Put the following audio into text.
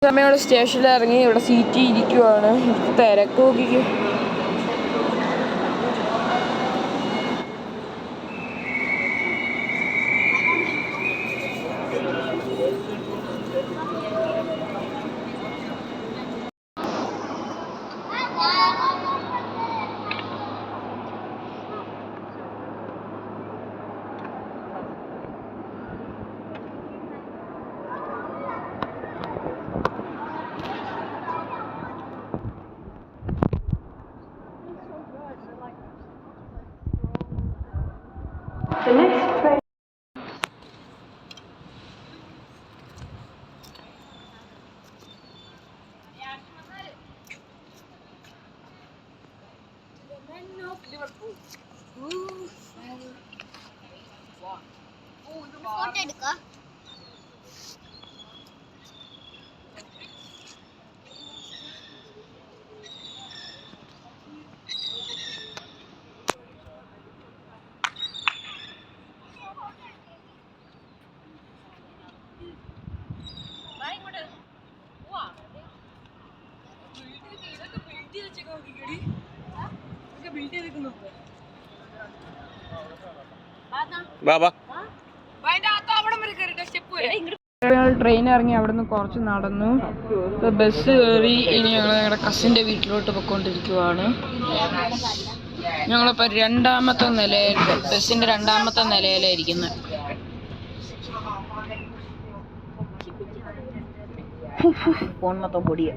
സമയം സ്റ്റേഷനിൽ ഇറങ്ങി ഇവിടെ സീറ്റിൽ ഇരിക്കുവാണ്. തിരക്ക് നോക്കിക്ക്. The next train. ഫോട്ടോ എടുക്കാം. ട്രെയിൻ ഇറങ്ങി അവിടുന്ന് കുറച്ച് നടന്നു. ബസ് കയറി. ഇനി ഞങ്ങൾ ഞങ്ങളുടെ കസിൻ്റെ വീട്ടിലോട്ട് പോയിക്കൊണ്ടിരിക്കുവാണ്. ഞങ്ങളിപ്പോൾ രണ്ടാമത്തെ നിലയിൽ, ബസ്സിൻ്റെ രണ്ടാമത്തെ നിലയിലായിരിക്കുന്നത്. ഫോൺ മൊത്തം പൊടിയ.